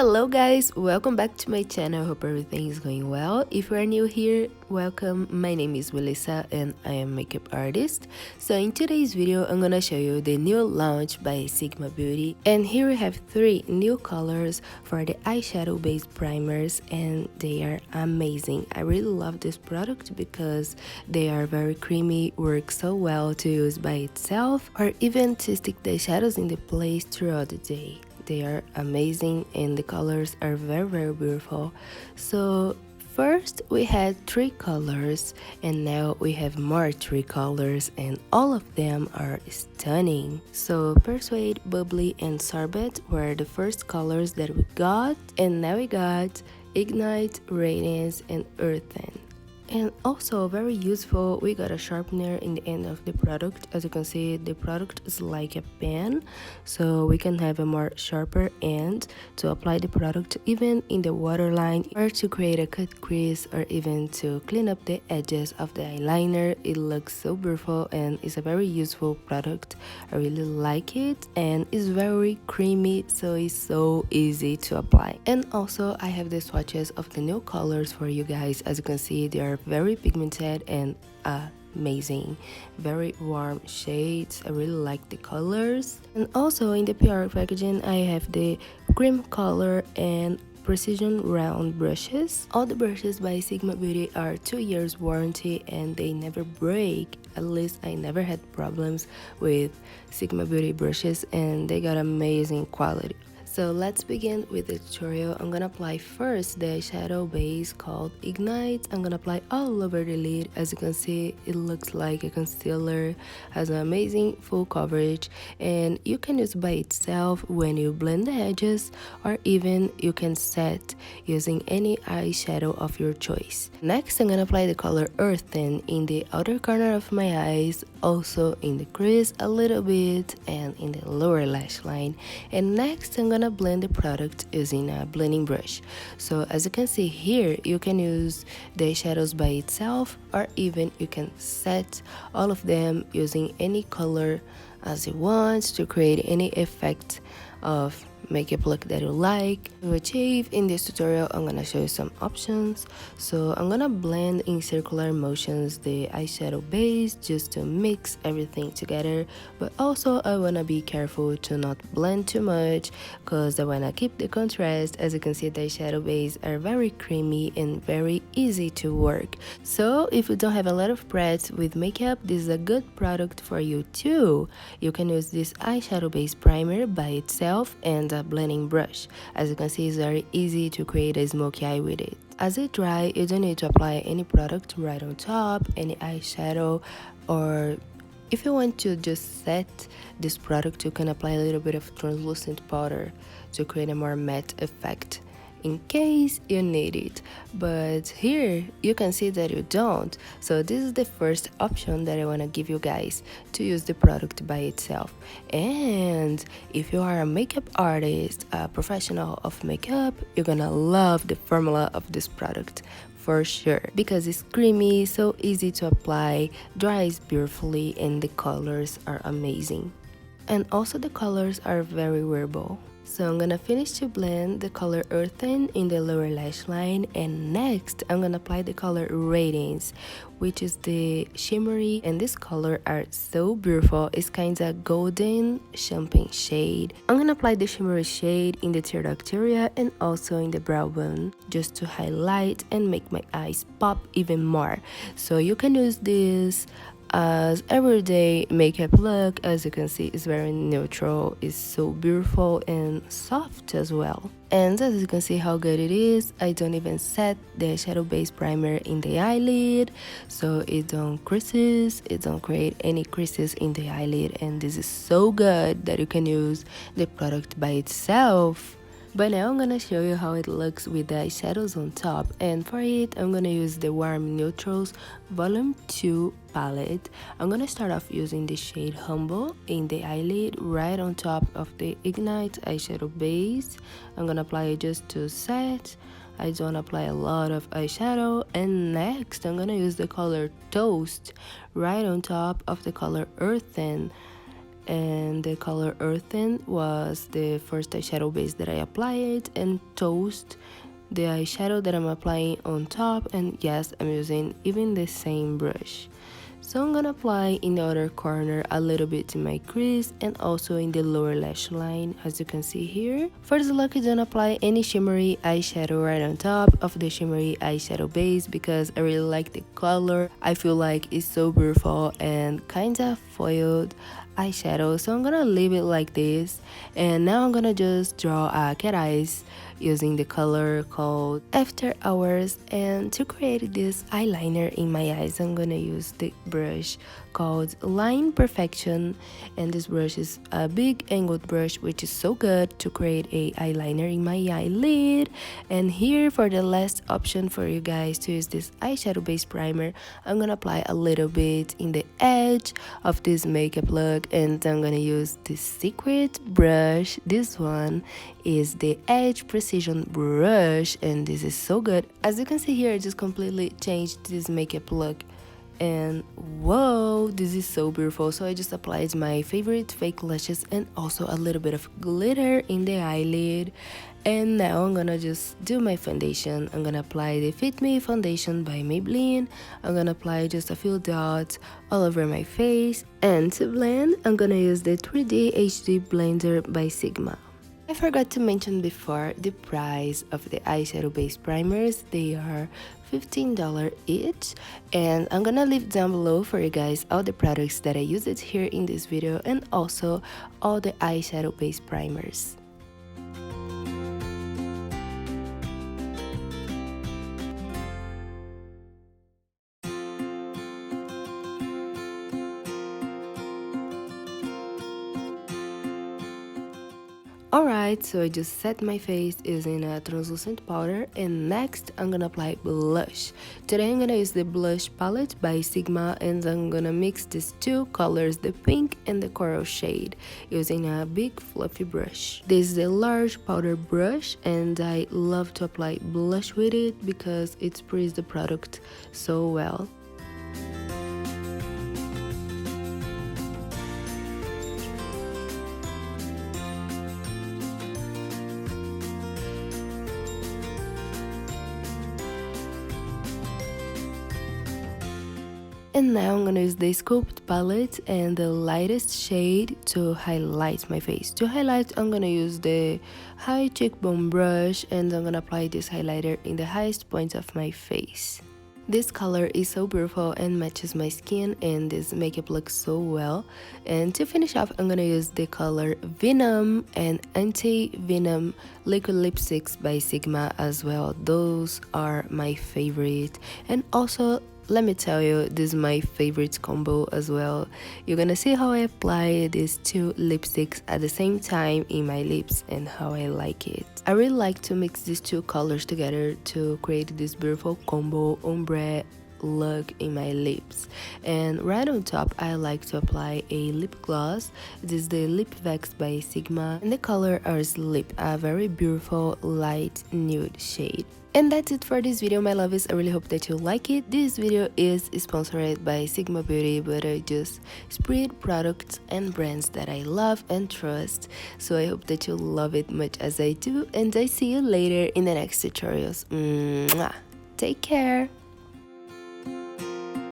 Hello guys, welcome back to my channel. Hope everything is going well. If you are new here, welcome. My name is Melissa and I am a makeup artist. So in today's video, I'm gonna show you the new launch by Sigma Beauty. And here we have 3 new colors for the eyeshadow base primers and they are amazing. I really love this product because they are very creamy, work so well to use by itself or even to stick the shadows in the place throughout the day. They are amazing and the colors are very beautiful. So first we had 3 colors and now we have more 3 colors and all of them are stunning. So Persuade, Bubbly and Sorbet were the first colors that we got, and now we got Ignite, Radiance and Earthen. And also very useful, we got a sharpener in the end of the product. As you can see, the product is like a pen, so we can have a more sharper end to apply the product even in the waterline or to create a cut crease or even to clean up the edges of the eyeliner. It looks so beautiful and it's a very useful product. I really like it and it's very creamy, so it's so easy to apply. And also I have the swatches of the new colors for you guys. As you can see, they are very pigmented and amazing, very warm shades. I really like the colors. And also in the PR packaging I have the cream color and precision round brushes. All the brushes by Sigma Beauty are 2 years warranty and they never break. At least I never had problems with Sigma Beauty brushes and they got amazing quality. So let's begin with the tutorial. I'm gonna apply first the eyeshadow base called Ignite. I'm gonna apply all over the lid. As you can see, it looks like a concealer, has an amazing full coverage, and you can use by itself when you blend the edges, or even you can set using any eyeshadow of your choice. Next, I'm gonna apply the color Earthen in the outer corner of my eyes, also in the crease a little bit, and in the lower lash line. And next, I'm gonna blend the product using a blending brush. So as you can see here, you can use the shadows by itself or even you can set all of them using any color as you want to create any effect of makeup look that you like. To achieve in this tutorial, I'm gonna show you some options. So I'm gonna blend in circular motions the eyeshadow base just to mix everything together, but also I wanna be careful to not blend too much because I wanna keep the contrast. As you can see, the eyeshadow base are very creamy and very easy to work. So if you don't have a lot of breadth with makeup, this is a good product for you too. You can use this eyeshadow base primer by itself and a blending brush. As you can see, it's very easy to create a smoky eye with it. As it dries, you don't need to apply any product right on top, any eyeshadow, or if you want to just set this product, you can apply a little bit of translucent powder to create a more matte effect in case you need it. But here you can see that you don't. So this is the first option that I want to give you guys, to use the product by itself. And if you are a makeup artist, a professional of makeup, you're gonna love the formula of this product for sure, because it's creamy, so easy to apply, dries beautifully, and the colors are amazing. And also the colors are very wearable. So I'm gonna finish to blend the color Earthen in the lower lash line, and next I'm gonna apply the color Radiance, which is the shimmery, and this color are so beautiful. It's kinda golden champagne shade. I'm gonna apply the shimmery shade in the tear duct area and also in the brow bone, just to highlight and make my eyes pop even more. So you can use this as everyday makeup look. As you can see, it's very neutral, it's so beautiful and soft as well. And as you can see how good it is, I don't even set the shadow base primer in the eyelid, so it don't creases, it don't create any creases in the eyelid, and this is so good that you can use the product by itself. But now I'm gonna show you how it looks with the eyeshadows on top, and for it I'm gonna use the Warm Neutrals Volume 2 palette. I'm gonna start off using the shade Humble in the eyelid right on top of the Ignite eyeshadow base. I'm gonna apply it just to set. I don't apply a lot of eyeshadow. And next I'm gonna use the color Toast right on top of the color Earthen. and the color Earthen was the first eyeshadow base that I applied, and Toast, the eyeshadow that I'm applying on top. And yes, I'm using even the same brush. So I'm gonna apply in the other corner a little bit in my crease and also in the lower lash line, as you can see here. For the look, I don't apply any shimmery eyeshadow right on top of the shimmery eyeshadow base because I really like the color. I feel like it's so beautiful and kinda foiled eyeshadow, so I'm gonna leave it like this. And now I'm gonna just draw a cat eyes using the color called After Hours. And to create this eyeliner in my eyes, I'm gonna use the brush called Line Perfection, and this brush is a big angled brush which is so good to create a eyeliner in my eyelid. And here, for the last option for you guys to use this eyeshadow base primer, I'm gonna apply a little bit in the edge of this makeup look, and I'm gonna use this secret brush. This one is the Edge Precision brush, and this is so good. As you can see here, I just completely changed this makeup look, and whoa, this is so beautiful. So I just applied my favorite fake lashes and also a little bit of glitter in the eyelid. And now I'm gonna just do my foundation. I'm gonna apply the Fit Me foundation by Maybelline. I'm gonna apply just a few dots all over my face, and to blend, I'm gonna use the 3D HD blender by Sigma. I forgot to mention before the price of the eyeshadow base primers. They are $15 each, and I'm gonna leave down below for you guys all the products that I used here in this video and also all the eyeshadow base primers. Alright, so I just set my face using a translucent powder, and next I'm gonna apply blush. Today I'm gonna use the blush palette by Sigma, and I'm gonna mix these two colors, the pink and the coral shade, using a big fluffy brush. This is a large powder brush, and I love to apply blush with it because it sprays the product so well. And now I'm gonna use the Sculpt palette and the lightest shade to highlight my face. To highlight, I'm gonna use the high cheekbone brush, and I'm gonna apply this highlighter in the highest point of my face. This color is so beautiful and matches my skin, and this makeup looks so well. And to finish off, I'm gonna use the color VENOM and Anti-Venom liquid lipsticks by Sigma as well. Those are my favorite. And also, let me tell you, this is my favorite combo as well. You're gonna see how I apply these two lipsticks at the same time in my lips and how I like it. I really like to mix these two colors together to create this beautiful combo ombre look in my lips. And right on top, I like to apply a lip gloss. This is the Lip Vex by Sigma, and the color is Lip, a very beautiful light nude shade. And that's it for this video, my loves. I really hope that you like it. This video is sponsored by Sigma Beauty, but I just spread products and brands that I love and trust. So I hope that you love it much as I do, and I see you later in the next tutorials. Mwah. Take care.